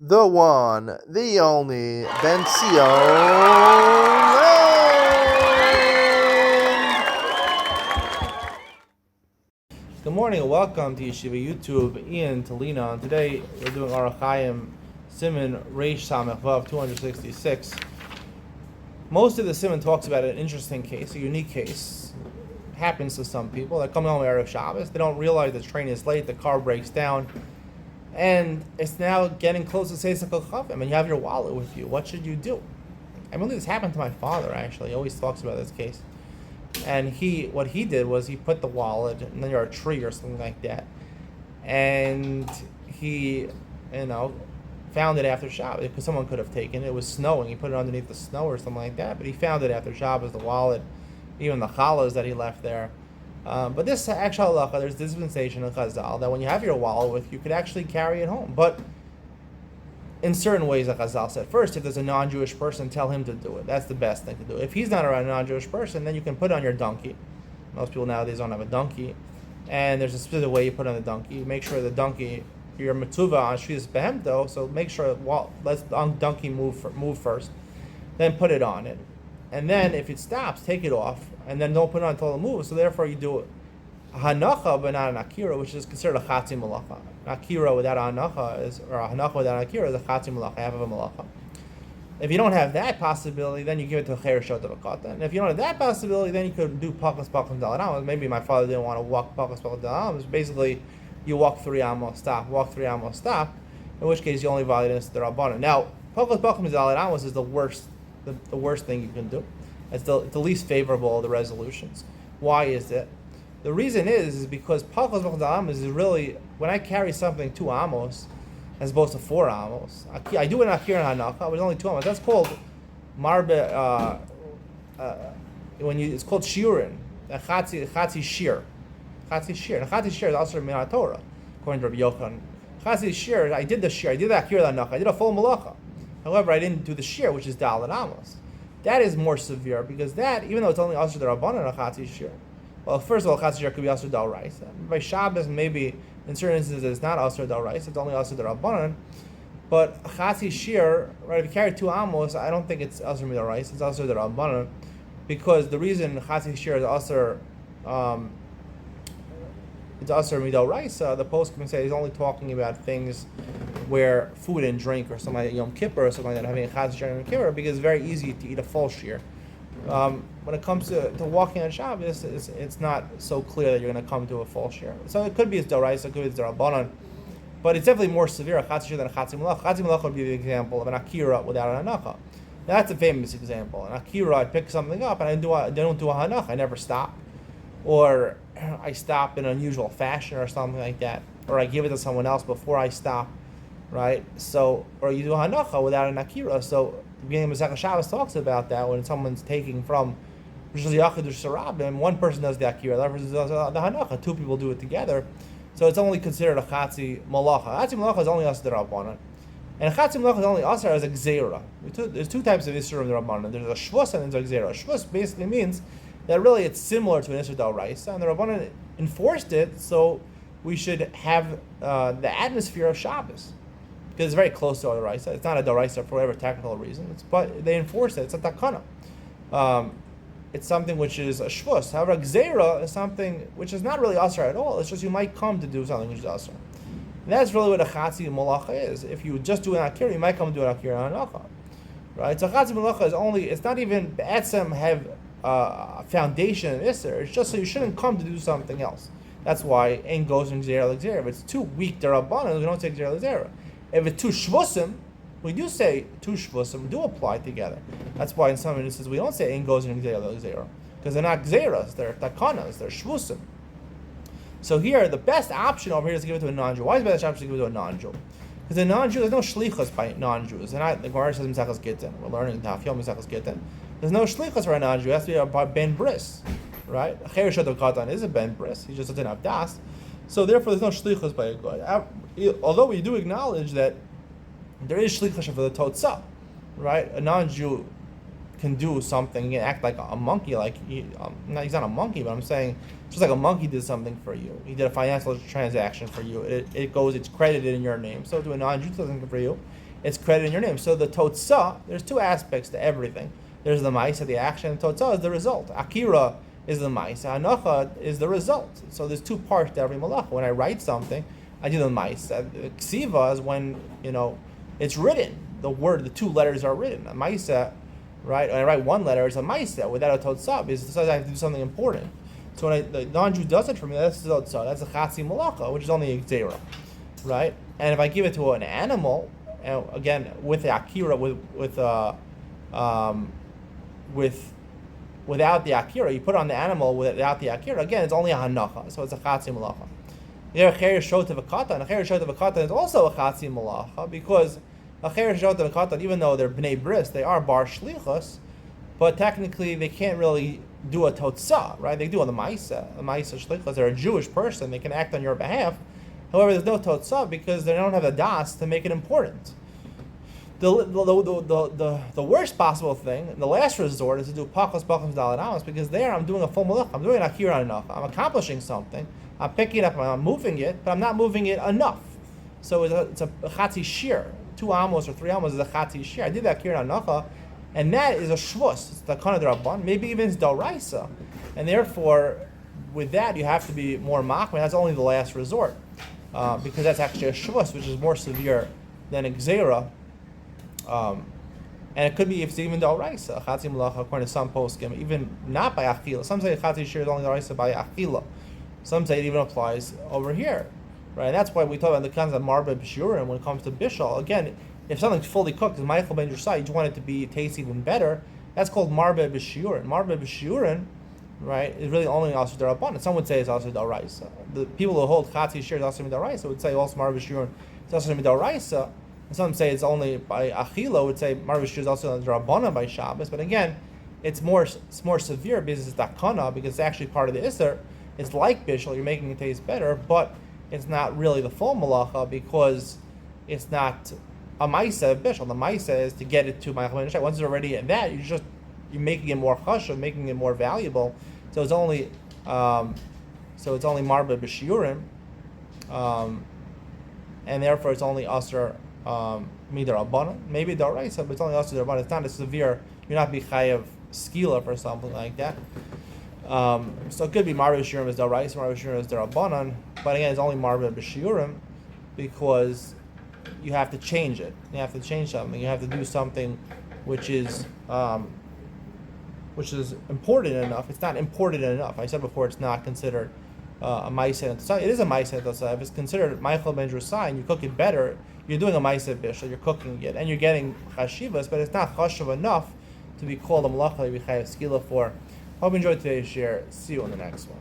the one, the only, Ben Good morning and welcome to Yeshiva YouTube, Iyun to Lean On. Today we're doing Orach Chaim Siman Reish Samech Vav 266. Most of the Siman talks about an interesting case, a unique case. Happens to some people. They're coming home Erev Shabbos. They don't realize the train is late, the car breaks down, and it's now getting close to Seisach Chavim, and you have your wallet with you. What should you do? I believe this happened to my father, actually. He always talks about this case. And what he did was he put the wallet near a tree or something like that, and he, found it after Shabbos because someone could have taken it. It was snowing. He put it underneath the snow or something like that, but he found it after Shabbos, the wallet, even the challahs that he left there. But this actual halacha, there's dispensation of Chazal that when you have your wallet with you, could actually carry it home. But in certain ways, like Chazal said, first, if there's a non-Jewish person, tell him to do it. That's the best thing to do. If he's not around a non-Jewish person, then you can put it on your donkey. Most people nowadays don't have a donkey. And there's a specific way you put it on the donkey. Make sure the donkey, your mitzvah on Shvius Behemto, so make sure, let's the donkey move first. Then put it on it. And then if it stops, take it off. And then don't put it on until it moves. So therefore you do a hanacha, but not an akira, which is considered a chatzi malacha. An akira without a hanacha or a hanacha without an akira is a chatzi malacha, half of a malacha. If you don't have that possibility, then you give it to a cher shot of a katan. And if you don't have that possibility, then you could do pakas daladam. Maybe my father didn't want to walk pakas daladam. Basically, you walk 3 amos, stop, walk 3 amos, stop. In which case, you only violate the rabbanon. Now, pakas daladam is the worst thing you can do. It's the least favorable of the resolutions. Why is it? The reason is because Palchos B'Chadam is really, when I carry something 2 amos, as opposed to 4 amos, I do it in Akira and Hanaka, but it's only 2 amos. That's called Marbe, it's called Shiurin, Chatzi Shir. Chatzi Shir. And Chatzi Shir is also min Torah, according to Rabbi Yochanan. Chatzi Shir, I did the Shir, I did the Akira and Hanaka, I did a full Malacha. However, I didn't do the Shir, which is Dalet Amos. That is more severe, because that, even though it's only Asher D'Rabbanan and Chatzi Shir, well, first of all, Chatzi Shir could be Asher D'Oraisa. By Shabbos, maybe, in certain instances, it's not Asher D'Oraisa, it's only Asher D'Rabbanan. But Chatzi Shir, right, if you carry 2 amos, I don't think it's Asher D'Oraisa, it's Asher D'Rabbanan, because the reason Chatzi Shir is Asher, it's Asher Midoraisa, the post can say he's only talking about things where food and drink or something like Yom Kippur or something like that, having a Chatzi Shir Yom Kippur, because it's very easy to eat a full Shir. When it comes to walking on Shabbos, it's not so clear that you're going to come to a full share. So it could be it's Doraisa, it could be it's Darabanan, but it's definitely more severe, a Chatzi Shir than a Chatzi Malach. Chatzi Malach would be the example of an Akira without an Hanacha. That's a famous example. An Akira, I pick something up and I don't do a Hanach, I never stop. Or I stop in an unusual fashion or something like that. Or I give it to someone else before I stop, right? So, or you do a Hanacha without an Akira. So, the beginning of Masechah Shabbos talks about that when someone's taking from Rosh Yachid or Sarabim, one person does the Akira, the other person does the Hanacha, 2 people do it together. So it's only considered a Chatzi Malacha. Chatzi Malacha is only Asr Rabbanan. And Chatzi Malacha is only Asr as a Gzeira. There's 2 types of Isra of the Rabbanan. There's a Shvus and there's a Gzeira. Shvus basically means that really it's similar to an Isra D'Oraisa, and the Rabbanan enforced it, so we should have the atmosphere of Shabbos. Because it's very close to a Doraisa. It's not a Doraisa for whatever technical reason. But they enforce it. It's a Takana. It's something which is a Shvus. However, a Gzeira is something which is not really Asr at all. It's just you might come to do something which is Asr. And that's really what a Chatzi Malacha is. If you just do an Akira, you might come to do an Akira and Hanacha. Right? So Chatzi Malacha is only, it's not even Be'etzem have a foundation in Isser. It's just so you shouldn't come to do something else. That's why Ein goes from Gzeira L'Gzeira. If it's too weak, D'Rabbanan, we don't take Gzeira L'Gzeira. If it's 2 shvusim, we do say 2 shvusim do apply together. That's why in some instances we don't say ein goes in gzeira, because they're not gzeiras, they're takanas, they're shvusim. So here, the best option over here is to give it to a non-Jew. Why is the best option to give it to a non-Jew? Because a non-Jew, there's no shlichus by non-Jews. The Gemara says Mesechus Gittin. We're learning Daf Yom Mesechus Gittin. There's no shlichus for a non-Jew. It has to be a ben bris, right? A cher shot of katan is a ben bris. He just doesn't have das. So therefore, there's no shlichus by a god. Although we do acknowledge that there is shlichus for the totzah, right? A non-Jew can do something, he can act like a monkey, he's not a monkey, but I'm saying just like a monkey did something for you. He did a financial transaction for you. It's credited in your name. So to a non-Jew, something for you. it's credited in your name. So the Totzah, there's two aspects to everything. There's the Ma'isa, the action, and Totzah is the result. Akira is the Ma'isa, Hanacha is the result. So there's two parts to every malacha. When I write something, I do the Ma'isa. Ksiva is when, it's written. The two letters are written. A Ma'isa, right? When I write one letter, it's a Ma'isa without a Totzah, because it says I have to do something important. So when the non-Jew does it for me, that's the Totzah. That's a Chatzi Malacha, which is only a Gzeira, right? And if I give it to an animal, and again with the Akira, without the Akira, you put it on the animal without the Akira. Again, it's only a Hanacha, so it's a Chatzi Malacha. A Cheresh Shot of a Katan, and a Cheresh Shot of a Katan is also a Chatzi Malacha, because a Cheresh Shot of a Katan, even though they're Bnei Bris, they are Bar Shlichus, but technically they can't really do a Totzah, right? They do on the Ma'isa Shlichus. They're a Jewish person, they can act on your behalf. However, there's no Totzah because they don't have the das to make it important. The worst possible thing, the last resort, is to do Pachos Bachim Dalet Amos, because there I'm doing a full malach. I'm doing an Akira enough. I'm accomplishing something. I'm picking it up, I'm moving it, but I'm not moving it enough. So it's a Chatzi Shir. 2 Amos or 3 Amos is a Chatzi Shir. I did that Akira Anacha, and that is a Shvus. It's the Kana D'Rabban. Maybe even it's D'Oraisa. And therefore, with that, you have to be more machmir. That's only the last resort. Because that's actually a Shvus, which is more severe than a Gzeira. And it could be if it's even D'Oraisa, Chatzi Malacha, according to some poskim, even not by Achila. Some say Chatzi Shir is only D'Oraisa by Achila. Some say it even applies over here, right? And that's why we talk about the concept of Marba B'Shurim when it comes to Bishul. Again, if something's fully cooked, as Michael Ben Yusai, you just want it to be taste even better. That's called Marba B'Shurim. Marba B'Shurim, right, is really only also D'Rabbanan. Some would say it's also D'Oraisa. The people who hold Chatzi Shir is also D'Oraisa would say also Marba B'Shurim is also D'Oraisa. And some say it's only by Achila, would say Marba B'Shurim is also D'Rabbanan by Shabbos. But again, it's more severe because it's Dakana, because it's actually part of the Isser. It's like Bishul, you're making it taste better, but it's not really the full malacha because it's not a Maisa of Bishul. The Maisa is to get it to my Once it's already at that, you're making it more chashuv, making it more valuable. So it's only Marba B'Shiurim, and therefore it's only Asr Midar maybe Daraisa, but it's only Asr Rabbanan. It's not a severe. You're not B'chayev skila for something like that. So it could be Marba B'Shiurim is Daraisa, Marba B'Shiurim is Darabanan, but again, it's only Marba B'Shiurim because you have to change it. You have to change something. You have to do something which is important enough. It's not important enough. I said before, it's not considered a Ma'aseh. It is a Ma'aseh. If it's considered Michael Ben Drusai and you cook it better, you're doing a Ma'aseh Bishul, you're cooking it, and you're getting chashivas, but it's not chashuv enough to be called a malacha that we have skila for. Hope you enjoyed today's share. See you on the next one.